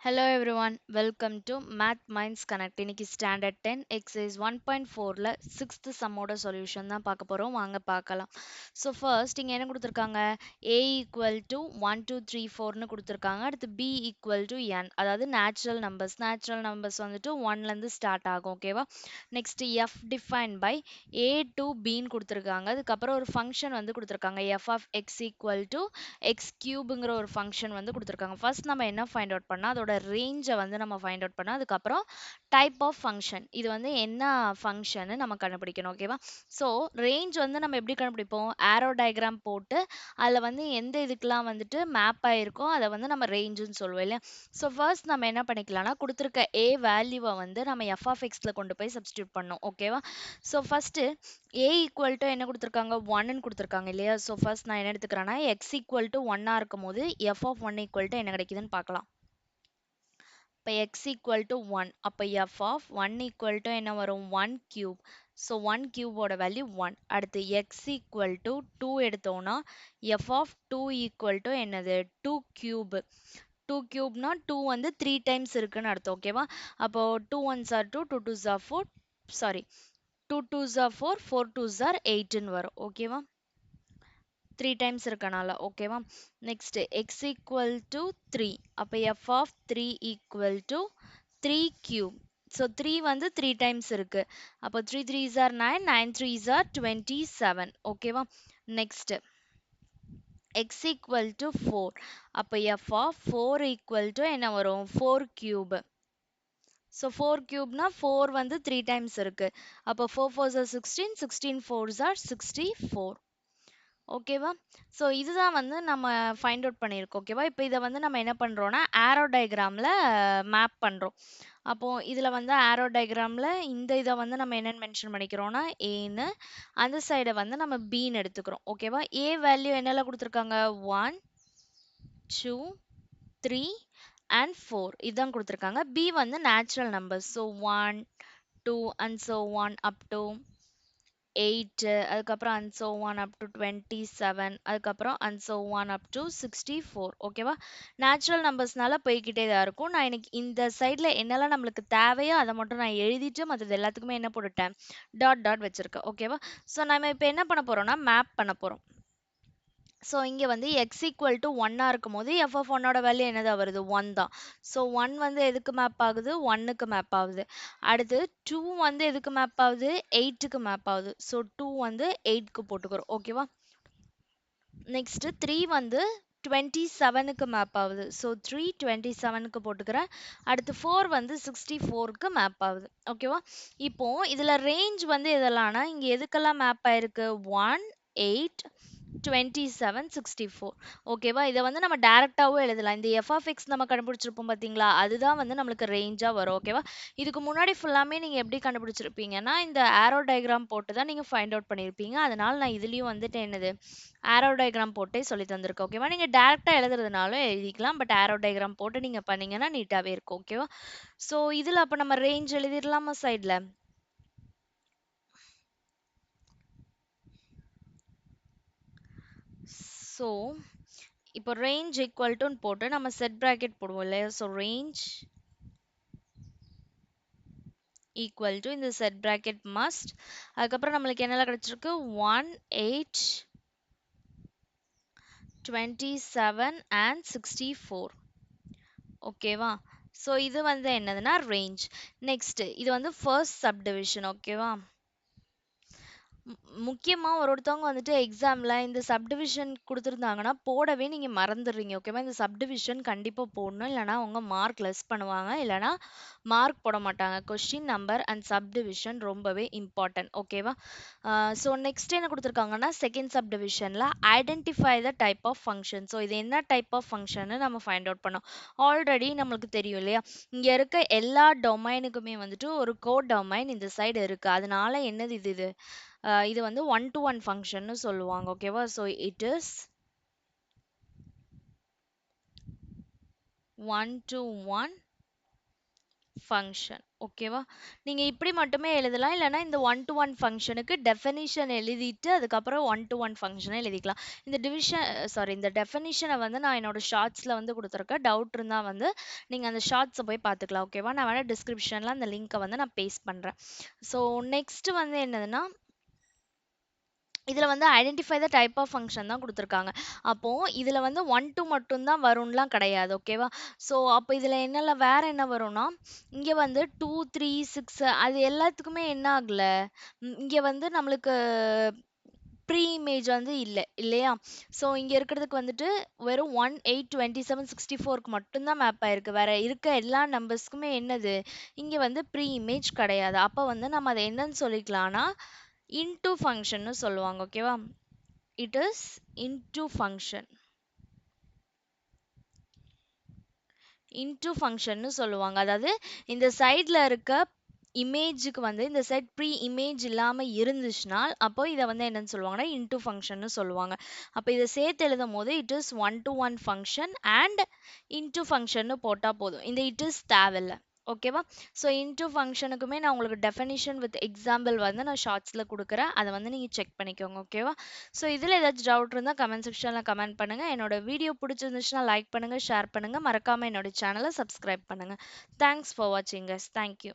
Hello everyone, welcome to Math Minds Connect. இன்னைக்கு standard 10 exercise 1.4ல 6th சம்மோட solution தான் பார்க்க போறோம். வாங்க பார்க்கலாம். ஸோ ஃபர்ஸ்ட் இங்க என்ன கொடுத்துருக்காங்க? A ஈக்குவல் டு 1 2 3 4னு கொடுத்துருக்காங்க. அடுத்து B ஈக்குவல் டு n, அதாவது நேச்சுரல் நம்பர்ஸ். நேச்சுரல் நம்பர்ஸ் வந்துட்டு 1லேருந்து ஸ்டார்ட் ஆகும், ஓகேவா? Next F define by A to Bன்னு கொடுத்துருக்காங்க. அதுக்கப்புறம் ஒரு ஃபங்க்ஷன் வந்து கொடுத்துருக்காங்க. F of x equal to x கியூப்ங்கிற ஒரு ஃபங்க்ஷன் வந்து கொடுத்துருக்காங்க. ஃபர்ஸ்ட் நம்ம என்ன ஃபைண்ட் அவுட் பண்ணால் அதோட ரேஞ்சை வந்து நம்ம ஃபைண்ட் அவுட் பண்ணோம். அதுக்கப்புறம் டைப் ஆஃப் ஃபங்க்ஷன், இது வந்து என்ன ஃபங்க்ஷன் நம்ம கண்டுபிடிக்கணும், ஓகேவா? ஸோ ரேஞ்ச் வந்து நம்ம எப்படி கண்டுபிடிப்போம்? ஆரோ டயக்ராம் போட்டு அதில் வந்து எந்த இதுக்கெல்லாம் வந்துட்டு மேப் ஆயிருக்கோ அதை வந்து நம்ம ரேஞ்சுன்னு சொல்லுவோம் இல்லையா? ஸோ ஃபர்ஸ்ட் நம்ம என்ன பண்ணிக்கலாம்னா கொடுத்துருக்க ஏ வேல்யூவை வந்து நம்ம எஃப் ஆஃப் எக்ஸில் கொண்டு போய் சப்ஸ்டியூட் பண்ணோம், ஓகேவா? So first a equal to என்ன கொடுத்துருக்காங்க? 1ன்னு கொடுத்துருக்காங்க இல்லையா? ஸோ ஃபர்ஸ்ட் நான் என்ன எடுத்துக்கிறேன்னா x ஈக்குவல் டு 1 இருக்கும் போது f ஆஃப் 1 ஈக்குவல் டு என்ன கிடைக்குதுன்னு பார்க்கலாம். இப்போ x ஈக்குவல் டு 1, அப்போ f ஆஃப் 1 ஈக்குவல் டு என்ன வரும்? 1 கியூப். So 1 கியூபோட value 1. அடுத்து x ஈக்குவல் டு 2 எடுத்தோம்னா f ஆஃப் 2 ஈக்குவல் டு என்னது? 2 கியூப். 2 கியூப்னா 2 வந்து 3 டைம்ஸ் இருக்குன்னு அர்த்தம், ஓகேவா? அப்போ 2 1s are 2, 2 2s are 4, sorry 2 2s are 4, 4 2s are 8ன்னு வரும், ஓகேவா? 3 டைம்ஸ் இருக்கனால, ஓகேவா? நெக்ஸ்ட் x ஈக்குவல் டு 3, அப்போ f of 3 equal to 3 cube. So 3 வந்து 3 டைம்ஸ் இருக்கு. அப்போ 3 3s are 9, 9 3s are 27, ஓகேவா? நெக்ஸ்ட் x ஈக்குவல் டு 4, அப்போ f ஆஃப் 4 ஈக்குவல் டு என்ன வரும்? 4 கியூப். ஸோ 4 கியூப்னா 4 வந்து 3 டைம்ஸ் இருக்கு. அப்போ 4 4s are 16, 16 4s are 64. ஓகேவா? ஸோ இதுதான் வந்து நம்ம ஃபைண்ட் அவுட் பண்ணியிருக்கோம், ஓகேவா? இப்போ இதை வந்து நம்ம என்ன பண்ணுறோம்னா ஆரோ டயக்ராமில் மேப் பண்ணுறோம். அப்போது இதில் வந்து ஆரோ டயக்ராமில் இந்த இதை வந்து நம்ம என்னென்னு மென்ஷன் பண்ணிக்கிறோம்னா ஏன்னு, அந்த சைடை வந்து நம்ம பின்னு எடுத்துக்கிறோம், ஓகேவா? ஏ வேல்யூ என்னெல்லாம் கொடுத்துருக்காங்க? 1 2 3 and 4 இதுதான் கொடுத்துருக்காங்க. பி வந்து natural numbers. So 1 2 and so on up to 8, அதுக்கப்புறம் and so on up to 27, அதுக்கப்புறம் and so on up to 64, ஓகேவா? நேச்சுரல் நம்பர்ஸ்னால போய்கிட்டே தான் இருக்கும். நான் இன்னைக்கு இந்த சைடில் என்னெல்லாம் நம்மளுக்கு தேவையோ அதை மட்டும் நான் எழுதிட்டு மற்றது எல்லாத்துக்குமே என்ன போட்டுட்டேன்? டாட் டாட் வச்சுருக்கேன், ஓகேவா? ஸோ நம்ம இப்போ என்ன பண்ண போகிறோம்னா மேப் பண்ண போகிறோம். ஸோ இங்கே வந்து எக்ஸ் ஈக்குவல் டு ஒன்னாக இருக்கும் போது எஃப் ஆஃப் ஒன்னோட வேல்யூ என்னதான் வருது? 1 தான். ஸோ 1 வந்து எதுக்கு மேப் ஆகுது? 1க்கு மேப் ஆகுது. அடுத்து 2 வந்து எதுக்கு மேப் ஆகுது? 8க்கு மேப் ஆகுது. ஸோ 2 வந்து 8க்கு போட்டுக்கிறோம், ஓகேவா? நெக்ஸ்ட் 3 வந்து 27க்கு மேப் ஆகுது. ஸோ 3 27க்கு போட்டுக்கிறேன். அடுத்து 4 வந்து 64க்கு மேப் ஆகுது, ஓகேவா? இப்போ இதில் ரேஞ்ச் வந்து எதெல்லாம்னா இங்கே எதுக்கெல்லாம் மேப் ஆயிருக்கு? 1 8 27 64, ஓகேவா? இதை வந்து நம்ம டைரக்டாவும் எழுதலாம். இந்த எஃப் ஆஃப் எக்ஸ் நம்ம கண்டுபிடிச்சிருப்போம் பார்த்தீங்களா? அதுதான் வந்து நம்மளுக்கு ரேஞ்சாக வரும், ஓகேவா? இதுக்கு முன்னாடி ஃபுல்லாமே நீங்கள் எப்படி கண்டுபிடிச்சிருப்பீங்கன்னா இந்த ஆரோ டயக்ராம் போட்டு தான் நீங்கள் ஃபைண்ட் அவுட் பண்ணியிருப்பீங்க. அதனால நான் இதுலேயும் வந்துட்டு என்னது ஆரோ டயக்ராம் போட்டே சொல்லி தந்திருக்கேன், ஓகேவா? நீங்கள் டேரெக்டாக எழுதுறதுனாலும் எழுதிக்கலாம். பட் ஆரோ டயக்ராம் போட்டு நீங்கள் பண்ணீங்கன்னா நீட்டாகவே இருக்கும், ஓகேவா? ஸோ இதில் அப்போ நம்ம ரேஞ்ச் எழுதிடலாமா சைடில்? ஸோ இப்போ ரேஞ்ச் ஈக்குவல் டுன்னு போட்டு நம்ம செட் ப்ராக்கெட் போடுவோம் இல்லையா? ஸோ ரேஞ்ச் ஈக்குவல் டு இந்த செட் ப்ராக்கெட் மஸ்ட், அதுக்கப்புறம் நம்மளுக்கு என்னெல்லாம் கிடைச்சிருக்கு? 1 8 27 and 64, ஓகேவா? ஸோ இது வந்து என்னதுன்னா ரேஞ்ச். நெக்ஸ்ட் இது வந்து ஃபர்ஸ்ட் சப்டிவிஷன், ஓகேவா? முக்கியமா ஒருத்தவங்க வந்துட்டு எக்ஸாம்ல இந்த சப்டிவிஷன் குடுத்துருந்தாங்கன்னா, போடவே நீங்க மறந்துடுறீங்க. ஓகேவா? இந்த சப்டிவிஷன் கண்டிப்பா போடணும். இல்லன்னா உங்க மார்க் லெஸ் பண்ணுவாங்க. இல்லன்னா மார்க் போட மாட்டாங்க. கொஸ்டின் நம்பர் அண்ட் சப்டிவிஷன் ரொம்பவே இம்பார்ட்டன்ட். ஓகேவா? ஸோ நெக்ஸ்ட் என்ன குடுத்துருக்காங்கன்னா, செகண்ட் சப்டிவிஷன்ல identify the type of function. So இது என்ன டைப் ஆஃப் ஃபங்ஷன்னு நம்ம ஃபைண்ட் அவுட் பண்ணோம். ஆல்ரெடி நம்மளுக்கு தெரியும் இல்லையா? இங்க இருக்க எல்லா டொமைனுக்குமே வந்துட்டு ஒரு கோட் டொமைன் இந்த சைடு இருக்கு. அதனால என்னது இது? இது வந்து ஒன் டு ஒன் ஃபங்க்ஷன்னு சொல்லுவாங்க, ஓகேவா? So it is one to one function. ஓகேவா? நீங்க இப்படி மட்டுமே எழுதலாம். இல்லன்னா இந்த ஒன் டு ஒன் ஃபங்ஷனுக்கு டெஃபனிஷன் எழுதிட்டு, அதுக்கப்புறம் ஒன் டு ஒன் ஃபங்ஷன எழுதிக்கலாம். இந்த டெஃபனிஷன வந்து நான் என்னோட ஷார்ட்ஸ்ல வந்து குடுத்துருக்கேன். டவுட் இருந்தா வந்து நீங்க அந்த ஷார்ட்ஸ போய் பார்த்துக்கலாம். ஓகேவா? நான் வேணா டிஸ்கிரிப்ஷன்ல அந்த லிங்க்க வந்து நான் பேஸ்ட் பண்றேன். ஸோ நெக்ஸ்ட் வந்து என்னதுன்னா, இதுல வந்து identify the type of function தான் குடுத்துருக்காங்க. அப்போ இதுல வந்து 1, 2 மட்டும் தான் வரும்லாம் கிடையாது. ஓகேவா? ஸோ அப்ப இதுல என்னலாம் வேற என்ன வரும்னா, இங்க வந்து 2, 3, 6 அது எல்லாத்துக்குமே என்ன ஆகல, இங்க வந்து நம்மளுக்கு ப்ரீ இமேஜ் வந்து இல்லையா? ஸோ இங்க இருக்கிறதுக்கு வந்துட்டு வெறும் 1, 8, 27, 64க்கு மட்டும் தான் மேப் ஆயிருக்கு. வேற இருக்க எல்லா நம்பர்ஸ்க்குமே என்னது, இங்க வந்து ப்ரீ இமேஜ் கிடையாது. அப்ப வந்து நம்ம அத என்னன்னு சொல்லிக்கலாம்னா, இன்டூ ஃபங்ஷன்னு சொல்லுவாங்க. ஓகேவா? It is into function. Into ஃபங்ஷன்னு சொல்லுவாங்க. அதாவது இந்த சைட்ல இருக்க இமேஜுக்கு வந்து இந்த சைட் ப்ரீ இமேஜ் இல்லாம இருந்துச்சுன்னா, அப்போ இத வந்து என்னன்னு சொல்லுவாங்கன்னா, இன்டூ ஃபங்ஷன்னு சொல்லுவாங்க. அப்ப இத சேர்த்து எழுதும்போது it is one to one function and into ஃபங்ஷன்னு போட்டா போதும். இந்த இட் இஸ் தேவையில்ல. ஓகேவா? ஸோ இன்டூ ஃபங்ஷனுக்குமே நான் உங்களுக்கு டெஃபனிஷன் வித் எக்ஸாம்பிள் வந்து நான் ஷார்ட்ஸ்ல குடுக்குறேன். அத வந்து நீங்க செக் பண்ணிக்கோங்க. ஓகேவா? ஸோ இதுல ஏதாச்சும் டவுட் இருந்தா கமெண்ட் செக்ஷன்ல கமெண்ட் பண்ணுங்க. என்னோட வீடியோ பிடிச்சிருந்துச்சுன்னா லைக் பண்ணுங்க, ஷேர் பண்ணுங்க. மறக்காம என்னோட சேனல சப்ஸ்கிரைப் பண்ணுங்க. தேங்க்ஸ் ஃபார் வாட்சிங் கைஸ். Thank you.